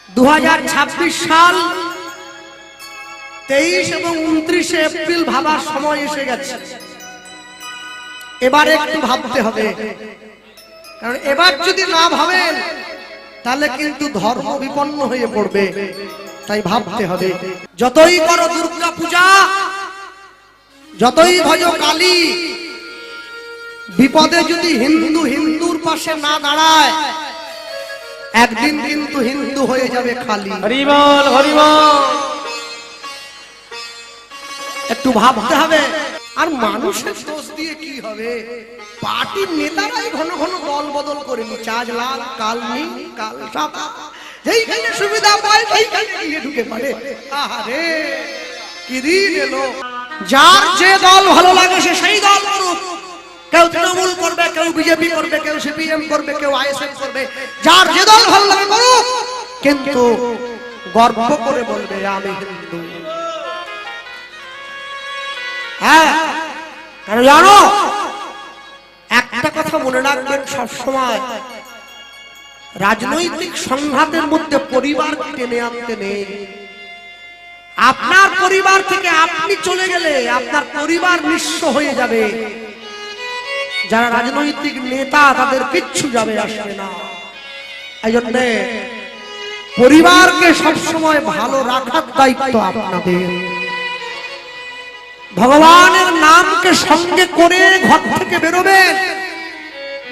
2026 সাল 23 এবং 29 এপ্রিল ভাবার সময় এসে গেছে। এবারে একটু ভাবতে হবে, কারণ এবার যদি না ভাবেন তাহলে কিন্তু ধর্ম বিপন্ন হয়ে পড়বে। তাই ভাবতে হবে, যতই করো দুর্গা পূজা, যতই ভজো কালী, বিপদে যদি হিন্দু হিন্দুর পাশে না দাঁড়ায় একদিন কিন্তু হিন্দু হয়ে যাবে খালি। হরি বল হরি বল। একটু ভাবতে হবে। আর মানুষের দোষ দিয়ে কি হবে? পার্টির নেতারাই ঘন ঘন দল বদল করে নিচ্ছে, আজ লাল কাল নীল কাল সাদা, যেইখানে সুবিধা পায় সেইখানে গিয়ে ঢুকে পড়ে। আহারে কি দিন এলো! যার যে দল ভালো লাগে সে সেই দল করুক। কেউ তৃণমূল করবে, কেউ বিজেপি করবে, কেউ সিপিএম করবে, কেউ আইএসএফ করবে। যার যে দল ভালো লাগে করুক, কিন্তু গর্ব করে বলবে আমি হিন্দু। হ্যাঁ, কারণ জানো একটা কথা মনে রাখবেন সবসময়, রাজনৈতিক সংঘাতের মধ্যে পরিবার টেনে আনতে নেই। আপনার পরিবার থেকে আপনি চলে গেলে আপনার পরিবার নিঃস্ব হয়ে যাবে। যারা রাজনৈতিক নেতা তাদের কিচ্ছু যাবে আসবে না। এই জন্য পরিবারকে সবসময় ভালো রাখার দায়িত্ব আপনাদের। ভগবানের নামকে সঙ্গে করে ঘর থেকে বেরোবেন,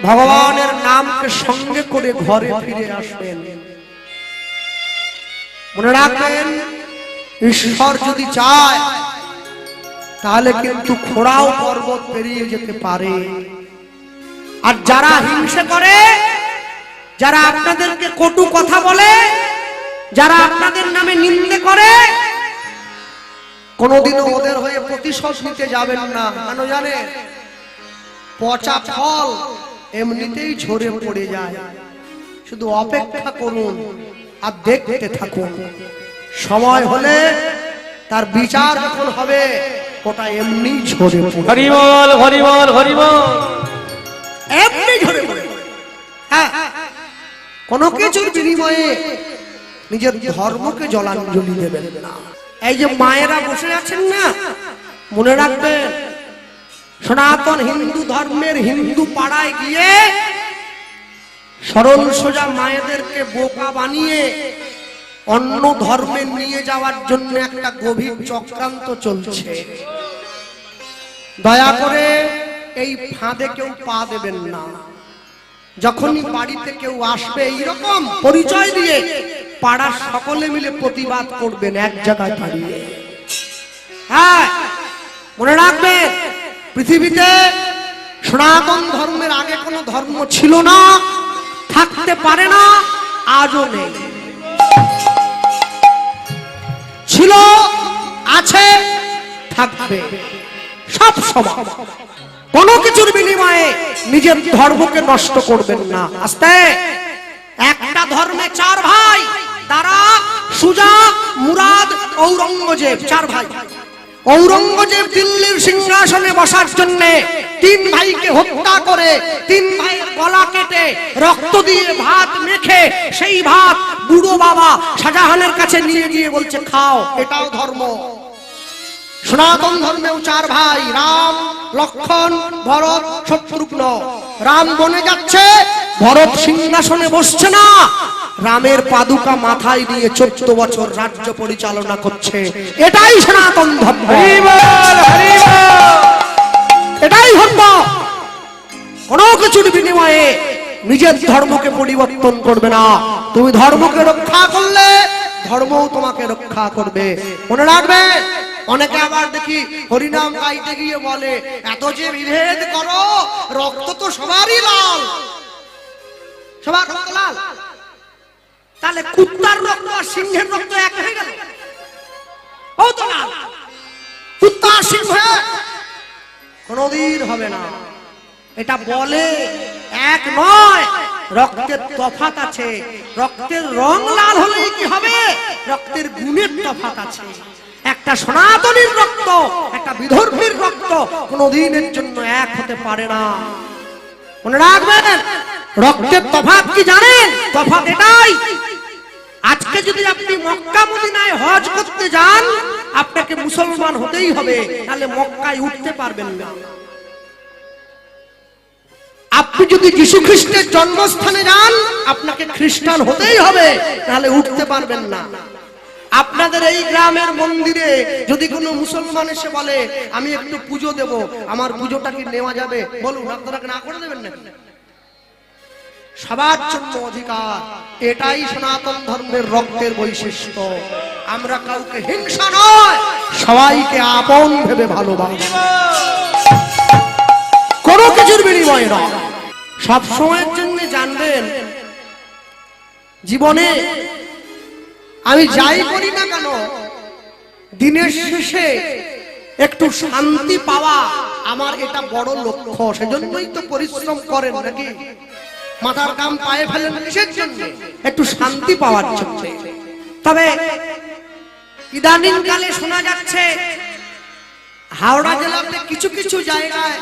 ভগবানের নামকে সঙ্গে করে ঘরে ফিরে আসবেন। মনে রাখবেন, ঈশ্বর যদি চায় তাহলে কিন্তু খোঁড়াও পর্বত পেরিয়ে যেতে পারে। আর যারা হিংসা করে, যারা আপনাদেরকে কটু কথা বলে, যারা আপনাদের নামে নিন্দে করে, কোনদিনও ওদের হয়ে প্রতিশোধ নিতে যাবেন না। কেন জানেন? পচা ফল এমনিতেই ঝরে পড়ে যায়। শুধু অপেক্ষা করুন আর দেখতে থাকুন। সময় হলে তার বিচার যখন হবে ওটা এমনি ঝরে পড়বে। হরি বল হরি বল হরি বল। এমনি ঝরে পড়বে। হ্যাঁ, কোনো কিছুর বিনিময়ে নিজের ধর্মকে জলাঞ্জলি দেবেন না। এই যে মায়েরা বসে আছেন না, মনে রাখবেন, সনাতন হিন্দু ধর্মের হিন্দু পাড়ায় গিয়ে সরল সোজা মায়েদেরকে বোকা বানিয়ে অন্য ধর্মে নিয়ে যাওয়ার জন্য একটা গভীর চক্রান্ত চলছে। দয়া করে এই ফাঁদে কেউ পা দেবেন না। যখনই বাড়িতে কেউ আসবে এইরকম পরিচয় দিয়ে, পাড়ার সকলে মিলে প্রতিবাদ করবেন এক জায়গায় দাঁড়িয়ে। হ্যাঁ, মনে রাখবেন, পৃথিবীতে সনাতন ধর্মের আগে কোনো ধর্ম ছিল না, থাকতে পারে না, আজও নেই। ছিল, আছে, থাকবে সব সময়। কোনো কিছুর বিনিময়ে নিজের ধর্মকে নষ্ট করবেন না। আস্তে, একটা ধর্মে চার ভাই, তারা সুজা, মুরাদ, ঔরঙ্গজেব, চার ভাই। ঔরঙ্গজেব দিল্লির সিংহাসনে বসার জন্য তিন ভাইকে হত্যা করে, তিন ভাইয়ের গলা কেটে রক্ত দিয়ে ভাত মেখে সেই ভাত বুড়ো বাবা শাহজাহানের কাছে নিয়ে গিয়ে বলছে খাও, এটাও ধর্ম। সনাতন ধর্মেও চার ভাই, রাম, লক্ষ্মণ, ভরত, শত্রুঘ্ন। রাম বনে যাচ্ছে, ভরত সিংহাসনে বসছে না, রামের পাদুকা মাথায় নিয়ে 14 বছর রাজ্য পরিচালনা করছে। এটাই সনাতন ধর্ম। এটাই ধর্ম। কোনো কিছুর বিনিময়ে নিজের ধর্মকে পরিবর্তন করবে না। তুমি ধর্মকে রক্ষা করলে ধর্মও তোমাকে রক্ষা করবে। মনে রাখবে, অনেকে আবার দেখি হরিনাম গাইতে গিয়ে বলে এত যে বিভেদ করো, রক্ত তো সবারই লাল। সবার রক্ত লাল, তাহলে কুত্তার রক্ত আর সিংহের রক্ত এক হয়ে গেল? ও তো লাল। কুত্তা সিংহ কোনদিন হবে না। এটা বলে এক নয়, রক্তের তফাৎ আছে। রক্তের রং লাল হলেই কি হবে? রক্তের গুণের তফাৎ আছে। একটা সনাতনীর রক্ত, একটা বিধর্মীর রক্ত কোনদিনের জন্য এক হতে পারে না। মনে রাখবেন, রক্তের তফাৎ কি জানেন? তফাৎ এটাই, আজকে যদি আপনি মক্কা মদিনায় হজ করতে যান, আপনাকে মুসলমান হতেই হবে, তাহলে মক্কায় উঠতে পারবেন না। আপনি যদি যীশু খ্রিস্টের জন্মস্থানে যান, আপনাকে খ্রিস্টান হতেই হবে, তাহলে উঠতে পারবেন না। আপনাদের এই গ্রামের মন্দিরে যদি কোনো মুসলমান এসে বলে আমি একটু পুজো দেব, আমার পুজোটা কি নেওয়া যাবে? বলুন, আপনারা না করে দেবেন না? সবার জন্য অধিকার, এটাই সনাতন ধর্মের রক্তের বৈশিষ্ট্য। আমরা কাউকে হিংসা নয়, সবাইকে আপন ভেবে ভালোবাসি, কোনো কিছুর বিনিময়ে নয়। সব সময়ের জন্য জানবেন, জীবনে আমি যাই করি না কেন, দিনের শেষে একটু শান্তি পাওয়া আমার এটা বড় লক্ষ্য। সেজন্যই তো পরিশ্রম করেন নাকি? মাথার কাম পায়ে ফেলেন কিসের জন্য? একটু শান্তি পাওয়ার জন্য। তবে ইদানিং কালে শোনা যাচ্ছে হাওড়া জেলাতে কিছু কিছু জায়গায়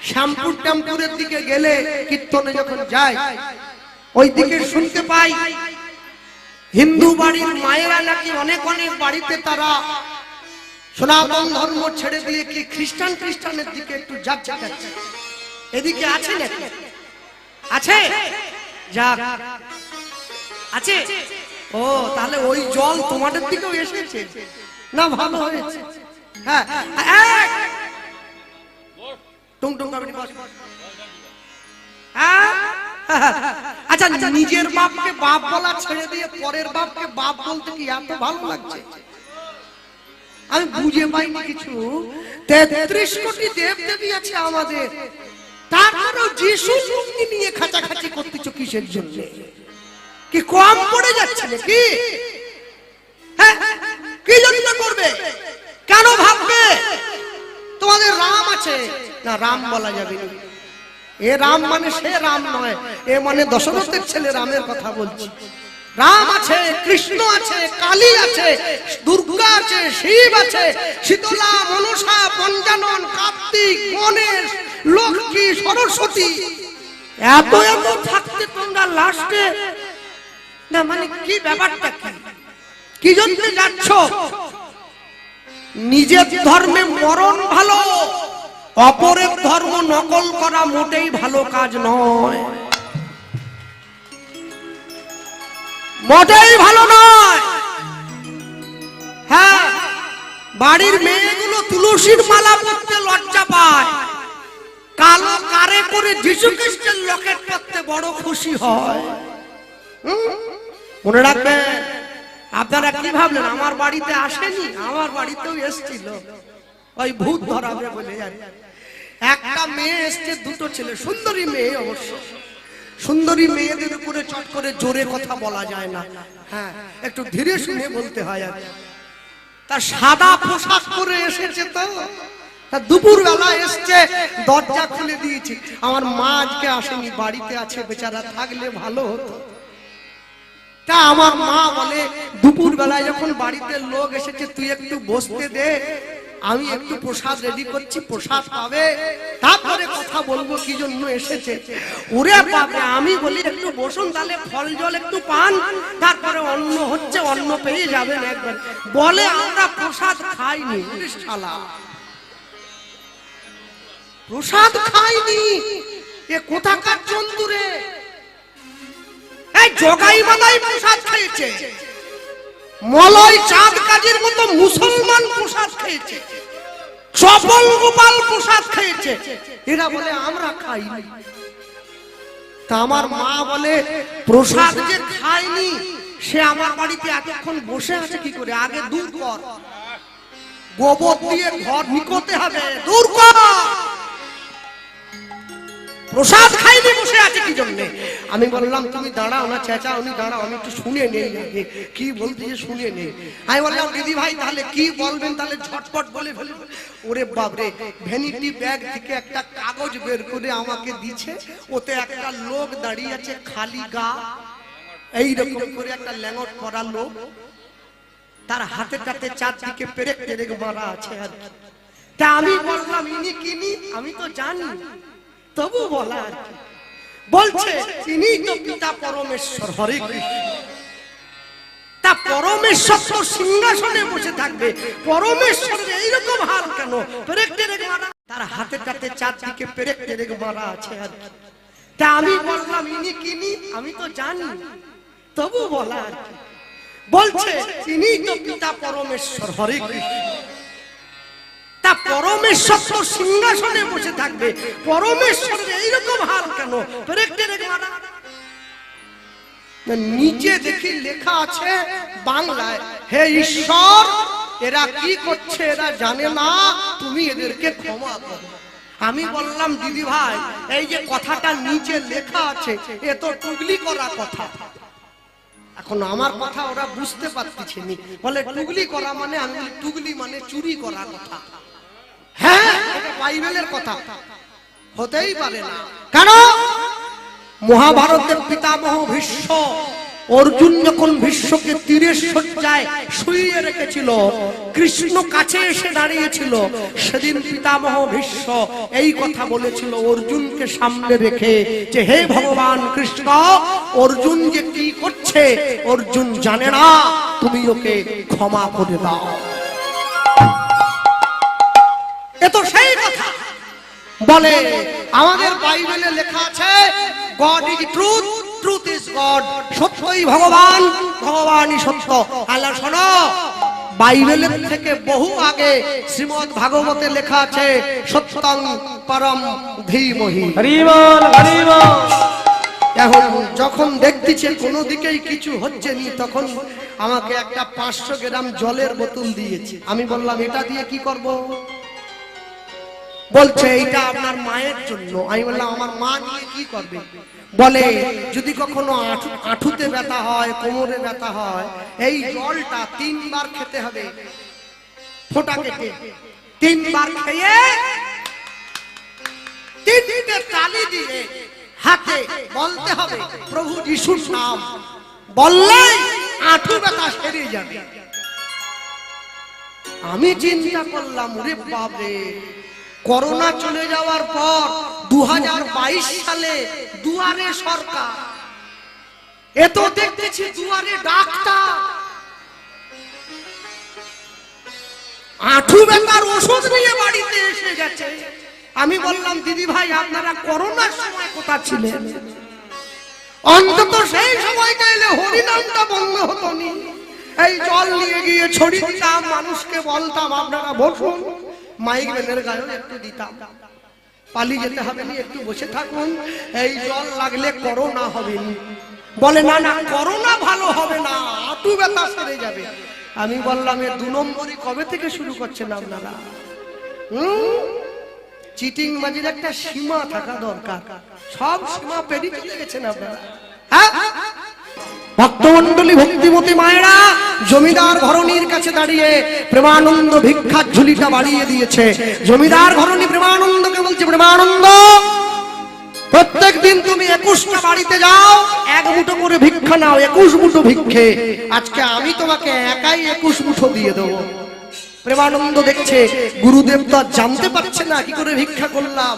শ্যামপুর টেম্পুরের দিকে গেলে, কীর্তনে যখন যায়, ওই দিকে শুনতে পাই হিন্দু বাড়ির মায়েরা নাকি অনেক অনেক বাড়িতে তারা সনাতন ধর্ম ছেড়ে দিয়ে কি খ্রিস্টানের দিকে একটু যাচ্ছে। এদিকে আছে নাকি? আছে? যাক, আছে। ও, তাহলে ওই জল তোমাদের দিকেও এসেছে না? ভালো হয়েছে। হ্যাঁ, আচ্ছা, নিজের বাপকে বাপ বলা ছেড়ে দিয়ে পরের বাপকে বাপ বলতে কি এত ভালো লাগছে? আমি বুঝে পাইনি কিছু। 33 কোটি দেব দেবী আছে আমাদের, তারপরেও যিশু মুক্তি নিয়ে খাঁচাখাঁচি করতেছো কিসের জন্য? কি কম পড়ে যাচ্ছে নাকি? হ্যাঁ, কি জন্য করবে? কেন ভাববে তোমাদের রাম আছে? না, রাম বলা যাবে না। এ রাম মানে সে রাম নয়, এ মানে দশরথের ছেলে রামের কথা বলছি। রাম আছে, কৃষ্ণ আছে, কালী আছে, দুর্গা আছে, শিব আছে, শীতলা, মনসা, পঞ্চানন, কার্তিক, গণেশ, লক্ষ্মী, সরস্বতী, এত এত থাকতে তোমরা লাস্টে না, মানে কি ব্যাপারটা? কি জন্য যাচ্ছ? নিজের ধর্মে মরণ ভালো, অপরের ধর্ম নকল করা মোটেই ভালো কাজ নয়, মোটেই ভালো নয়। হ্যাঁ, বাড়ির মেয়েগুলো তুলসীর মালা পরতে লজ্জা পায়, কালো কারে করে যীশু খ্রিস্টের লকেট পরতে বড় খুশি হয়। মনে রাখবেন, আপনারা কি ভাবলেন আমার বাড়িতে আসেনি? আমার বাড়িতেও এসেছিল, ওই ভূত ধরাবে বলে। একটা মেয়ে এসছে, দুটো ছেলে, সুন্দরী মেয়ে অবশ্য। সুন্দরী মেয়েদের উপরে চট করে জোরে কথা বলা যায় না, হ্যাঁ, একটু ধীরে শুনে বলতে হয়। আর তার সাদা পোশাক পরে এসেছে, তো তা দুপুর বেলা এসছে, দরজা খুলে দিয়েছি। আমার মা আজকে আসেনি, বাড়িতে আছে, বেচারা থাকলে ভালো হতো। তা আমার মা বলে, দুপুর বেলায় যখন বাড়িতে লোক এসেছে, তুই একটু বসতে দে, আমি একটু প্রসাদ রেডি করছি, প্রসাদ পাবে, তারপরে কথা বলবো কি জন্য এসেছে। ওরে বাবা, আমি বলি একটু বসুন, তাহলে ফল জল একটু পান, তারপরে অন্ন হচ্ছে, অন্ন পেয়ে যাবেন একবার। বলে আমরা প্রসাদ খাইনি। শালা, প্রসাদ খাইনি, এ কোথাকার জন্তু রে? এই জগাই বাদাই প্রসাদ খেয়েছে, মলয় চাঁদ কাজীর মতো মুসলমান প্রসাদ খেয়েছে, চপল গোপাল প্রসাদ খেয়েছে, এরা বলে আমরা খাইনি। তা আমার মা বলে, প্রসাদ যে খায়নি সে আমার বাড়িতে এতক্ষণ বসে আছে কি করে? আগে দূর কর, গোবর দিয়ে ঘর নিকোতে হবে, দূর কর। প্রসাদ খাইনি বসে আছে কি জন্য? আমি বললাম তুমি দাঁড়াও না চেঁচা, উনি দাঁড়াও, আমি একটু শুনে নেই কি বলতে, শুনে নেই। আমি বললাম দিদি ভাই তাহলে কি বলবেন? তাহলে ঝটপট বলে ফেলি। ওরে বাপরে, ভ্যানিটি ব্যাগ থেকে একটা কাগজ বের করে আমাকে দিচ্ছে, ওতে একটা লোক দাঁড়িয়ে আছে, খালি গা, এইরকম করে একটা ল্যাঙ্গট পরা লোক, তার হাতে কাতে চারদিকে পেরেক পেরেক মারা আছে আর কি। তা আমি বললাম ইনি কিনি? আমি তো জানি, তবু বলা আর কি। বলছে ইনি তো পিতা পরমেশ্বর, হরে কৃষ্ণ। পরমেশ্বর তো সিংহাসনে বসে থাকবে, পরমেশ্বরের এইরকম হাল কেন? পেরেক টেরেক মারা, তার হাতে কাতে চারদিকে পেরেক টেরেক মারা আছে। আর তা আমি বললাম ইনি কিনি, আমি তো জানি, তবু বলা আর কি। বলছে ইনি তো পিতা পরমেশ্বর, হরে কৃষ্ণ। তা পরমেশ্বর তো সিংহাসনে বসে থাকবে, পরমেশ্বরের এইরকম হাল কেন? পেরেক টেরেক মারা। নিচে দেখি লেখা আছে বাংলায়, হে ঈশ্বর, এরা কি করছে এরা জানে না, তুমি এদেরকে ক্ষমা করো। আমি বললাম দিদি ভাই, এই যে কথাটা নিচে লেখা আছে এ তো টুগলি করা কথা। এখন আমার কথা ওরা বুঝতে পারতেছে নি, বলে টুগলি করা মানে, আমি বলি টুগলি মানে চুরি করা কথা। হ্যাঁ, এটা বাইবেলের কথা, হতেই পারে না। কেন? মহাভারতের পিতামহ ভীষ্ম, অর্জুন যখন ভীষ্মকে তীরের শয্যায় শুইয়ে রেখেছিল, কৃষ্ণ কাছে এসে দাঁড়িয়েছিল, সেদিন পিতামহ ভীষ্ম এই কথা বলেছিল অর্জুনকে সামনে রেখে, যে হে ভগবান কৃষ্ণ, অর্জুন যে কি করছে অর্জুন জানে না, তুমি ওকে ক্ষমা করে দাও। এ তো সেই কথা। বলে আমাদের বাইবেলে লেখা আছে god is truth, truth is god, সত্যই ভগবান, ভগবানই সত্য। আল্লাহ শোনো, বাইবেলের থেকে বহু আগে শ্রীমদ্ ভাগবতে লেখা আছে সত্যং পরম ধীমহি। হরি বল, হরি বল। এখন যখন দেখতেছে কোনো দিকেই কিছু হচ্ছে নি, তখন আমাকে একটা 500 গ্রাম জলের বোতল দিয়েছে। আমি বললাম এটা দিয়ে কি করব? বলছে এইটা আপনার মায়ের জন্য। আমি বললাম আমার মা নিয়ে কি করবে? বলে যদি কখনো আঁঠুতে ব্যথা হয়, কোমরে ব্যথা হয়, এই জলটা 3 বার খেতে হবে, ফোঁটা কেটে 3 বার খেয়ে 3টে তালি দিয়ে হাতে বলতে হবে প্রভু যিশুর নাম, বললেই আঁঠু ব্যথা সেরে যাবে। আমি চিন্তা করলাম, ওরে বাপরে, করোনা চলে যাওয়ার পর 2022 সালে দুয়ারে সরকার, এ তো দেখতেছি দুয়ারে ডাক্তার, আঁঠু ব্যথার ওষুধ নিয়ে বাড়িতে এসে গেছে। আমি বললাম দিদি ভাই, আপনারা করোনার সময় কোথায় ছিলেন? অন্তত সেই সময়টা এলে হরিনামটা বন্ধ হতো নি। এই জল নিয়ে গিয়ে ছড়িয়ে দিতাম, মানুষকে বলতাম আপনারা বসুন, মাইক ম্যানের গায়ে একটু দিতাম, পালিয়ে যেতে হবে না, একটু বসে থাকুন, এই জল লাগলে করোনা হবে না। বলে না না, করোনা ভালো হবে না, হাঁটু ব্যথা সেরে যাবে। আমি বললাম এ 2 নম্বরই কবে থেকে শুরু করছেন আপনারা? চিটিং বাজির একটা সীমা থাকা দরকার, সব সীমা পেরিয়ে চলে গেছেন আপনারা। ভক্তমন্ডলী, ভক্তিমতী মায়েরা জমিদার ঘরণীর কাছে দাঁড়িয়ে প্রেমানন্দ ভিক্ষার ঝুলিটা বাড়িয়ে দিয়েছে। জমিদার ঘরণী প্রেমানন্দকে বলছে, প্রেমানন্দ, প্রত্যেক দিন তুমি 21টা বাড়িতে যাও, 1 মুঠো করে ভিক্ষা নাও, 21 মুঠো ভিক্ষে। আজকে আমি তোমাকে একাই 21 মুঠো দিয়ে দেবো। প্রেমানন্দ দেখছে গুরুদেব তো জানতে পারছে না কি করে ভিক্ষা করলাম।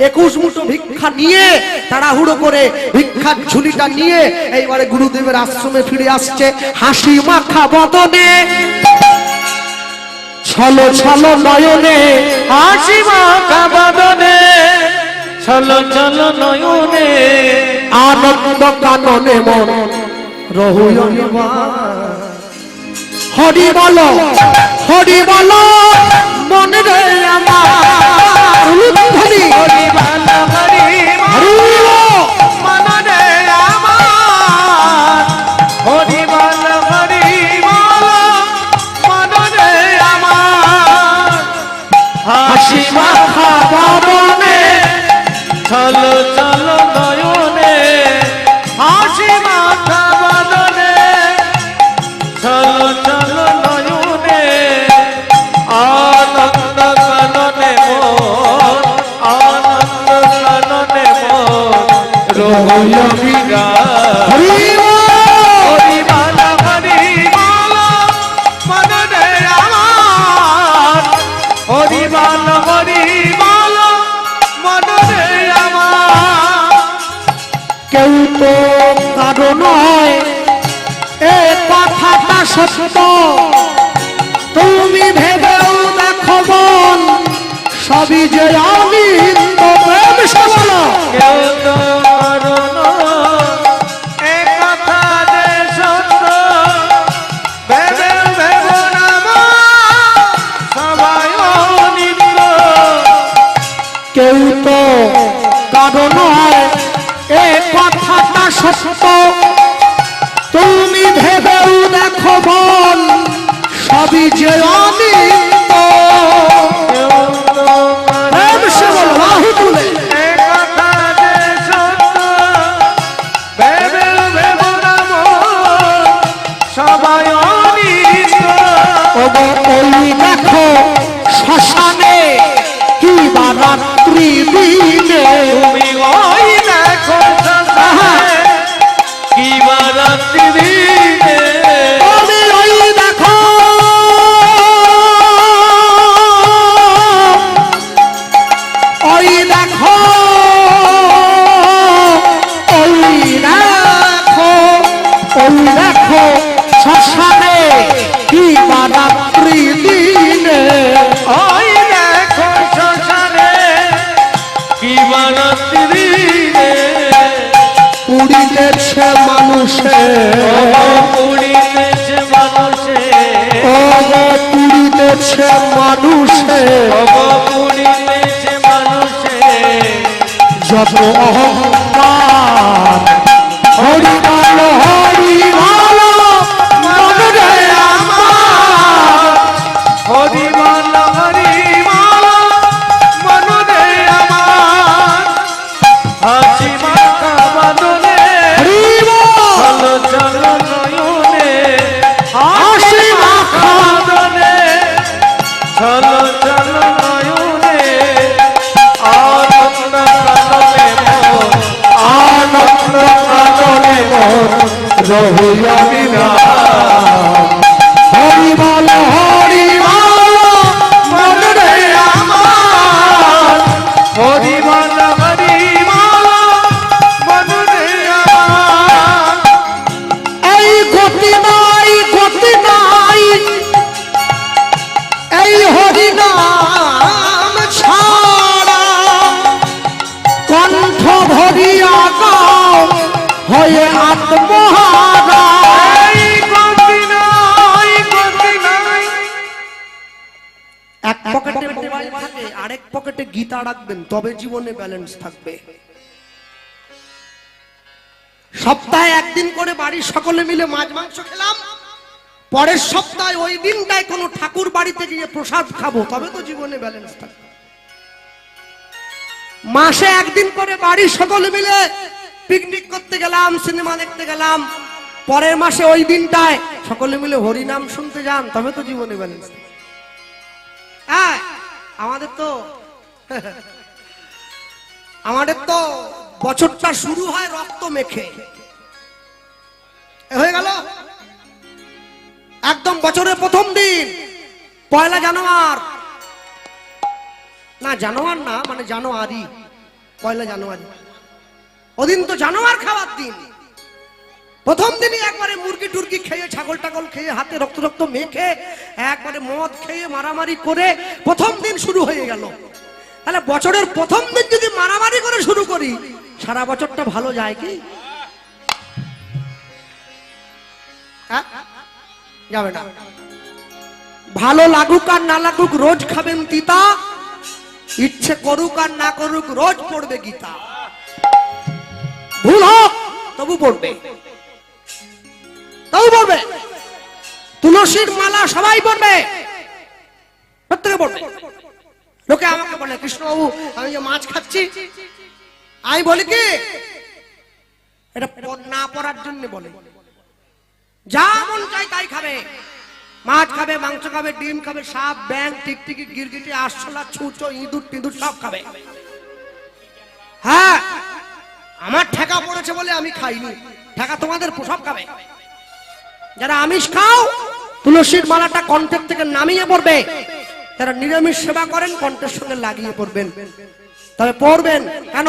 21 মুঠো ভিক্ষা নিয়ে তাড়াহুড়ো করে ভিক্ষার ঝুলিটা নিয়ে এইবারে গুরুদেবের আশ্রমে ফিরে আসছে, হাসি মাখা বদনে, ছলো ছলো নয়নে, হাসি মাখা বদনে, ছলো ছলো নয়নে, আনন্দ কাননে মন রহুল। হরি বলো, হরি বলো মনে রে আমার, হরি হরি বল, হরি বল মনে আমার, হরি বল, হরি বল মনে আমার, হাসি মাখা বদনে, ছলো ছলো নয়নে, হাসি মাখা বদনে, ছলো ছলো নয়নে, আনন্দ কাননে মোর, আনন্দ কাননে মোর রহুল বিরাজ। হরি বল, হরি বল মনে আমার, হরি বল, হরি বল মনে আমার। কেউ তো কারো নয় এ কথাটা সত্য তুমি ভেবেও দেখো মন সবই যে অনিত্য। প্রেম সে বলো কেউ তো করো না এ কথা যে সত্য, ভেবে ভেবো না মা সবাই অনিত্য। কেউ তো কারো নয় এ কথাটা সত্য তুমি ভেবেও দেখো মন সবই যে অনিত্য। কেউ তো প্রেম সে বলো বাহু তুলে এ কথা যে সত্য, ভেবে ভেবো না মা সবাই অনিত্য। ওগো ওই দেখো শ্মশানে কি বা রাত্রি দিনে তুমি ওই দেখো শ্মশানে কি বা রাত্রি দিনে, তুমি ওই দেখো ওই দেখো ওই দেখো ওই দেখো শ্মশানে কি বা রাত্রি দিনে ওই দেখো শ্মশানে কি বা রাত্রি দিনে। পুড়িতেছে মানুষে পুড়িতেছে মানুষে, ওগো পুড়িতেছে মানুষে পুড়িতেছে মানুষে। যত অহংকার হরি বল মনরে আমার হরি বল হরি বল মনরে আমার, হাসি মাখা বাদনে হরি বল চলো চলো নয়নে, হাসি মাখা বাদনে চলো চলো নয়নে। আনন্দ কাননে মোর, আনন্দ কাননে মোর রহিয়া বিরাম। হরি বল মনরে আমার হরি বল হরি বল মনরে আমার। এই গতি নাই এই হরি নাম ছাড়া কণ্ঠ ভরিয়া গাও হয়ে আত্মহারা। এই গতি নাই, গতি নাই। এক পকেটে মোবাইল থাকে আরেক পকেটে গীতা রাখবেন তবে জীবনে ব্যালেন্স থাকবে। সপ্তাহে একদিন করে বাড়ির সকলে মিলে মাছ মাংস খেলাম, পরের সপ্তাহে ওই দিনটায় কোনো ঠাকুর বাড়িতে গিয়ে প্রসাদ খাবো তবে তো জীবনে ব্যালেন্স থাকবে। মাসে একদিন করে বাড়ির সকলে মিলে পিকনিক করতে গেলাম, সিনেমা দেখতে গেলাম, পরের মাসে ওই দিনটায় সকলে মিলে হরিনাম শুনতে যান তবে তো জীবনে ব্যালেন্স থাকবে। হ্যাঁ আমাদের তো বছরটা শুরু হয় রক্ত মেখে, হয়ে গেল একদম বছরের প্রথম দিন পয়লা জানুয়ার না, জানুয়ার না মানে জানুয়ারি, পয়লা জানুয়ারি ওদিন তো জানুয়ার খাওয়ার দিন। প্রথম দিনই একবারে মুরগি টুরগি খেয়ে ছাগল টাগল খেয়ে হাতে রক্ত রক্ত মেখে একবারে মদ খেয়ে মারামারি করে প্রথম দিন শুরু হয়ে গেল। তাহলে বছরের প্রথম দিন যদি মারামারি করে শুরু করি সারা বছরটা ভালো যায় কি? যাবে না। ভালো লাগুক আর না লাগুক রোজ খাবেন তিতা, ইচ্ছে করুক আর না করুক রোজ পড়বে গীতা। ভুল হোক তবু পড়বে, তবু পড়বে। তুলসীর মালা সবাই পড়বে, প্রত্যেকে পড়বে। লোকে আমাকে বলে কৃষ্ণবাবু আমি যে মাছ খাচ্ছি, আমি বলি কি এটা না পড়ার জন্য বলে। যা মন চাই তাই খাবে, মাছ খাবে, মাংস খাবে, ডিম খাবে, সাপ ব্যাং টিকটিকি গিরগিটি আরশোলা ছুঁচো ইঁদুর টিঁদুর সব খাবে। হ্যাঁ আমার ঠেকা পড়েছে বলে আমি খাইনি, ঠেকা তোমাদের সব খাবে। যারা আমিষ খাও তুলসীর মালাটা কণ্ঠের থেকে নামিয়ে পড়বে, যারা নিরামিষ সেবা করেন কণ্ঠের সঙ্গে লাগিয়ে পড়বেন। তবে পড়বেন কেন?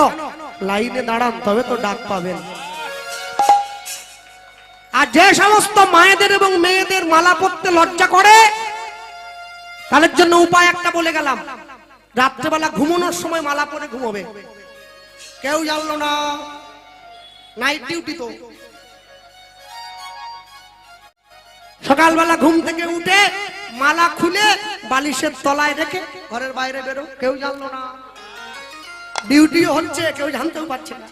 লাইনে দাঁড়ান তবে তো ডাক পাবেন। আর যে সমস্ত মায়েদের এবং মেয়েদের মালা পরতে লজ্জা করে, তাদের জন্য উপায় একটা বলে গেলাম। রাত্রেবেলা ঘুমানোর সময় মালা পরে ঘুমোবে, কেউ জানলো না, নাইট ডিউটি তো। সকালবেলা ঘুম থেকে উঠে মালা খুলে বালিশের তলায় রেখে ঘরের বাইরে বেরো, কেউ জানলো না। ডিউটিও হচ্ছে, কেউ জানতেও পারছে না।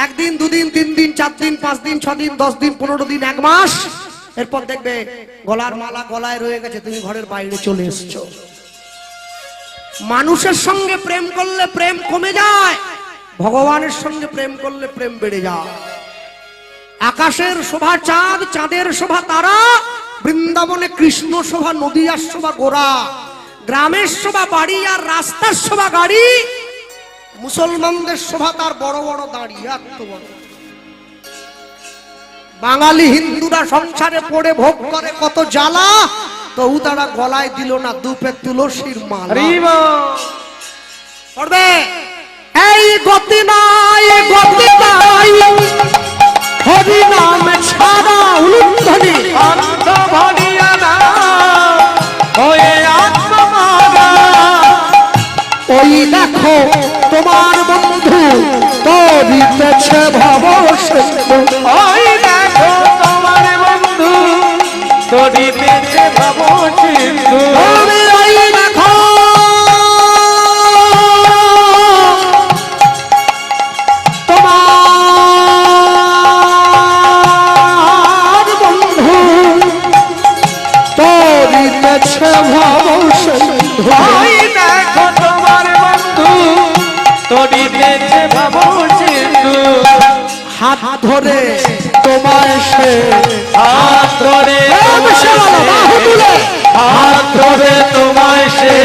একদিন, দুদিন, 3 দিন, 4 দিন, 5 দিন, 6 দিন, 10 দিন, 15 দিন, 1 মাস, এরপর দেখবে গলার মালা গলায় রয়ে গেছে, তুমি ঘরের বাইরে চলে এসছো। মানুষের সঙ্গে প্রেম করলে প্রেম কমে যায়, ভগবানের সঙ্গে প্রেম করলে প্রেম বেড়ে যায়। আকাশের শোভা চাঁদ, চাঁদের শোভা তারা, বৃন্দাবনে কৃষ্ণ শোভা, নদিয়ার শোভা গোরা, গ্রামের শোভা বাড়ি আর রাস্তার শোভা গাড়ি, মুসলমানদের শোভা তার বড় বড় দাড়ি, এত বড়। বাঙালি হিন্দুরা সংসারে পড়ে ভোগ করে কত জ্বালা, তবু তারা গলায় দিল না দুপে তুলসীর মালা। পড়বে এই গতি নাই, গতি নাই, হরি নাম ছাড়া উলুধ্বনি অন্ত ভরিয়া না হয়ে আত্মমারা। ওই দেখো তোমার বন্ধু তরিতেছে ভব সিন্ধু, ওই দেখো তোমার বন্ধু তরিতেছে ভব সিন্ধু। ওই দেখো তোমার বন্ধু তরিতেছে ভব সিন্ধু, ওই দেখো তোমার বন্ধু তরিতেছে ভব সিন্ধু। হাত ধরে তোমায় সে হাত ধরে বাহু তুলে হাত ধরে তোমায় সে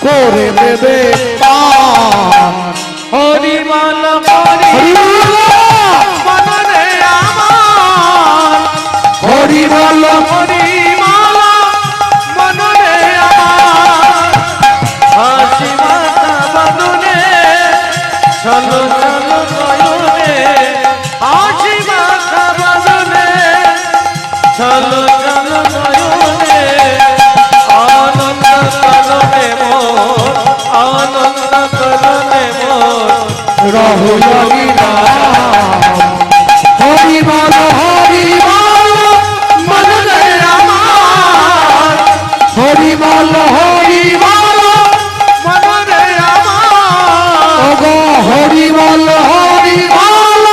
করে দেবে পার। হরিবল হরি মনরে আমার, হরিবল হরিমালা মনরে আমার। হাসি মাতা বদনে চলো চলো নয়নে, হাসি মাতা বদনে চলো চলো নয়নে। আনন্দ কলনে মোর, আনন্দ কলনে মোর রহুলরি রাম। হরিবল হরিবল মনরে আমার, হরিবল হরিবল মনরে আমার, ওগো হরিবল হরিবল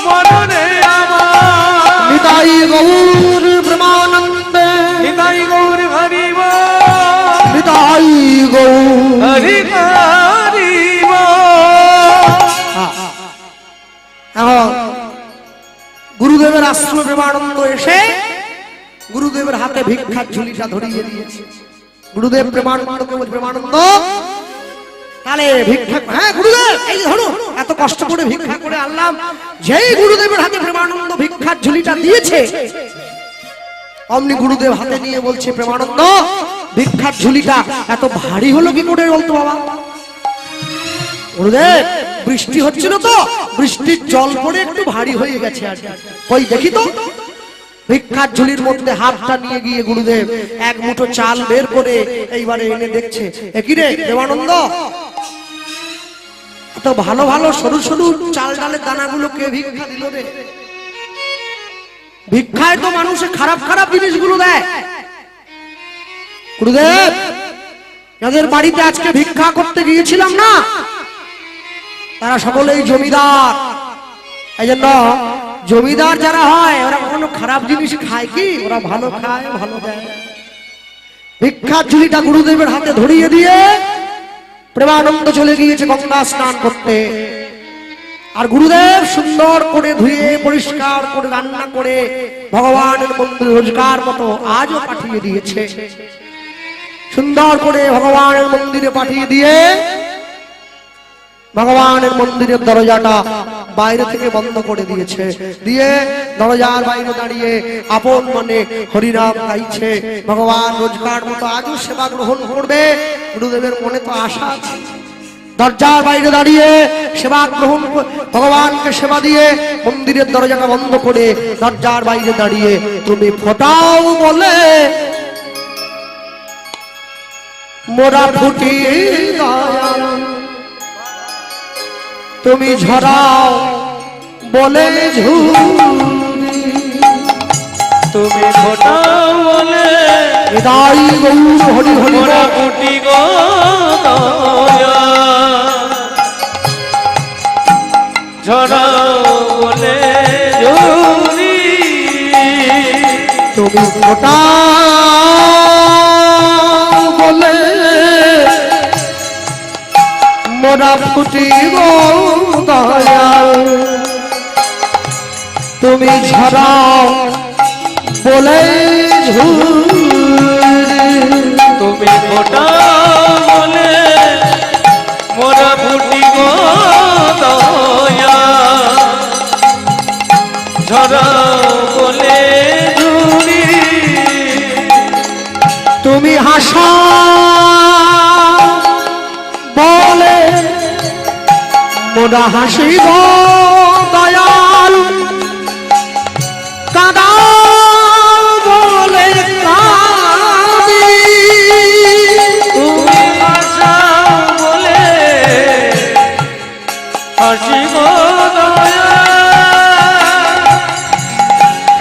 মনরে আমার। নিতাই গৌর ব্রহ্মানন্দে, নিতাই গৌর হরিব, নিতাই গৌর। হরি হরিব। এখন গুরুদেবের আশ্রমে প্রেমানন্দ এসে গুরুদেবের হাতে ভিক্ষার ঝুলিটা ধরিয়ে দিয়েছে। গুরুদেব প্রেমানন্দকে বলছে, প্রেমানন্দ তাহলে ভিক্ষা, হ্যাঁ গুরুদেব এই যে ধরুন, এত কষ্ট করে ভিক্ষা করে আনলাম। যেই গুরুদেবের হাতে প্রেমানন্দ ভিক্ষার ঝুলিটা দিয়েছে, অমনি গুরুদেব হাতে নিয়ে বলছে, প্রেমানন্দ ভিক্ষার ঝুলিটা এত ভারী হলো কি করে বলতো বাবা? গুরুদেব বৃষ্টি হচ্ছিল তো, বৃষ্টির জল পড়ে একটু ভারী হয়ে গেছে। আর ওই দেখি তো, ভিক্ষার ঝুলির মধ্যে হাতটা নিয়ে গিয়ে গুরুদেব এক মুঠো চাল বের করে এইবারে এনে দেখছে, কি রে দেবানন্দ, এত ভালো ভালো সরু সরু চাল ডালের দানাগুলো কে ভিক্ষা দিল রে? ভিক্ষায় তো মানুষে খারাপ খারাপ জিনিসগুলো দেয়। গুরুদেব যাদের বাড়িতে আজকে ভিক্ষা করতে গিয়েছিলাম না, তারা সকলেই জমিদার। এই জন্য জমিদার যারা হয় ওরা কখনো খারাপ জিনিস খায় কি? ওরা ভালো খায়, ভালো দেয়। ভিক্ষার ঝুলিটা গুরুদেবের হাতে ধরিয়ে দিয়ে প্রেমানন্দ চলে গিয়েছে গঙ্গা স্নান করতে। আর গুরুদেব সুন্দর করে ধুয়ে পরিষ্কার করে রান্না করে ভগবানের মন্দিরে রোজগার মতো আজও পাঠিয়ে দিয়েছে। সুন্দর করে ভগবানের মন্দিরে পাঠিয়ে দিয়ে ভগবানের মন্দিরের দরজাটা বাইরে থেকে বন্ধ করে দিয়েছে। দিয়ে দরজার বাইরে দাঁড়িয়ে আপন মনে হরিনাম গাইছে। ভগবান রোজগার মতো আজও সেবা গ্রহণ করবে। গুরুদেবের মনে তো আশা আছে, দরজার বাইরে দাঁড়িয়ে সেবা গ্রহণ ভগবানকে সেবা দিয়ে মন্দিরের দরজাটা বন্ধ করে দরজার বাইরে দাঁড়িয়ে তুমি ফোটাও বলে মোরা ফুটি দয়াল, তুমি ঝরাও বলে ঝুরি, তুমি ফোটাও বলে হৃদয় গৌর হরি হরি মোরা ফুটি গো দয়া, ঝরাও বলে ঝুরি, তুমি ফোটাও বলে মোরা ফুটি দয়াল, তুমি ঝরাও বলে ঝুরি, তুমি ফোটাও বলে মোরা ফুটি গো দয়া, ঝরাও বলে ঝুরি, তুমি হাসা বলে মোরা হাসিব দয়াল, কাদা বলে কাঁদি, তুমি হাসাও বলে হাসিব দয়া,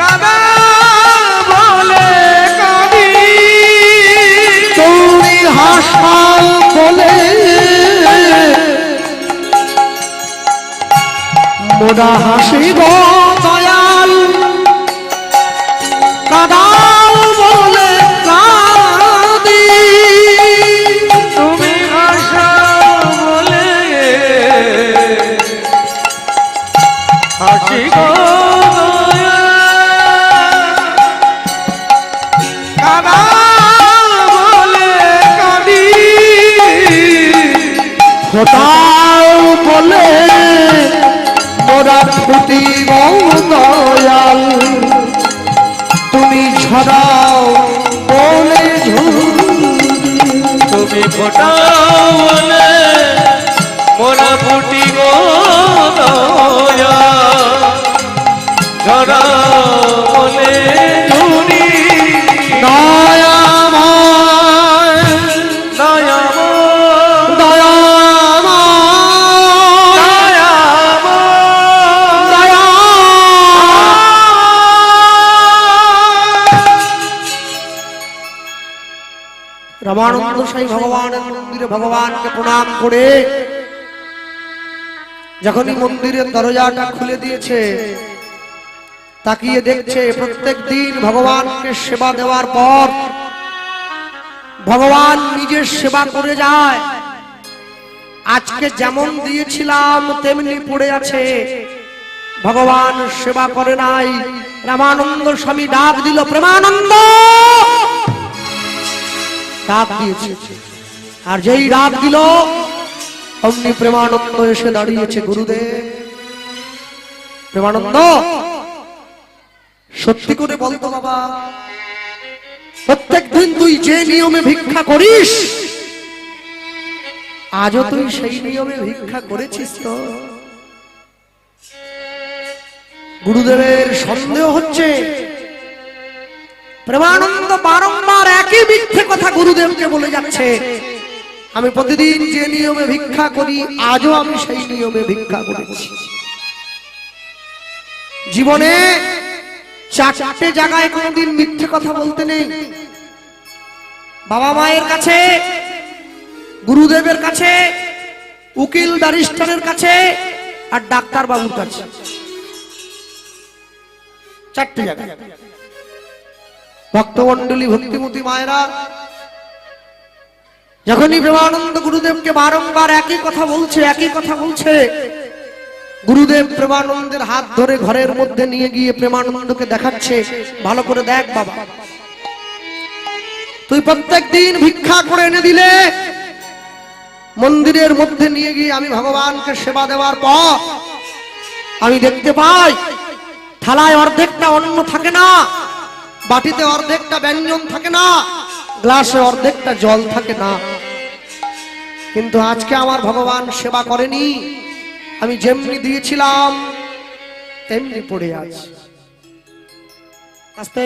কাঁদা বলে কাঁদি, তুমি হাসা বলে মোরা হাসিব দয়াল, কাদা বলে কাঁদি, তুমি হাসাও বলে হাসি গো দয়া, কাঁদা বলে কাঁদি, ফোটাও বলে মোরা ফুটিব দয়াল, তুমি ঝরাও বলে ঝুরি, তুমি ফোটাও বলে মোরা ফুটি গো দয়া, ঝরাও বলে ঝুরি, দয়াময় দয়াময় দয়াময় দয়াময় রামানন্দ সাই ভগবানের মন্দিরে ভগবানকে প্রণাম করে যখনই মন্দিরের দরজাটা খুলে দিয়েছে তাকিয়ে দেখছে প্রত্যেক দিন ভগবানকে সেবা দেওয়ার পর ভগবান নিজের সেবা করে যায়। আজকে যেমন দিয়েছিলাম তেমনি পড়ে আছে, ভগবান সেবা করে নাই। রামানন্দ স্বামী ডাক দিল, প্রেমানন্দ ডাক দিয়েছে, আর যেই ডাক দিল অমনি প্রেমানন্দ এসে দাঁড়িয়েছে। গুরুদেব, প্রেমানন্দ সত্যি করে বলতো বাবা, প্রত্যেক দিন তুই যে নিয়মে ভিক্ষা করিস আজও তুই সেই নিয়মে ভিক্ষা করেছিস তো? গুরুদেবের সন্দেহ হচ্ছে। প্রেমানন্দ বারংবার একই মিথ্যে কথা গুরুদেবকে বলে যাচ্ছে, আমি প্রতিদিন যে নিয়মে ভিক্ষা করি আজও আমি সেই নিয়মে ভিক্ষা করেছি। জীবনে চারটে জায়গায় কোনোদিন মিথ্যে কথা বলতে নেই। বাবা মায়ের কাছে, গুরুদেবের কাছে, উকিল ব্যারিস্টারের কাছে, আর ডাক্তার বাবুর কাছে। চারটে জায়গায়। ভক্তমন্ডলী, ভক্তিমতী মায়েরা, যখনই প্রেমানন্দ গুরুদেবকে বারংবার একই কথা বলছে, গুরুদেব প্রেমানন্দের হাত ধরে ঘরের মধ্যে নিয়ে গিয়ে প্রেমানন্দকে দেখাচ্ছে, ভালো করে দেখ বাবা, তুই প্রত্যেক দিন ভিক্ষা করে এনে দিলে মন্দিরের মধ্যে নিয়ে গিয়ে আমি ভগবানকে সেবা দেওয়ার পর আমি দেখতে পাই থালায় অর্ধেকটা অন্ন থাকে না, বাটিতে অর্ধেকটা ব্যঞ্জন থাকে না, গ্লাসে অর্ধেকটা জল থাকে না। কিন্তু আজকে আমার ভগবান সেবা করেনি, আমি যেমনি দিয়েছিলাম তেমনি পড়ে আছে। আস্তে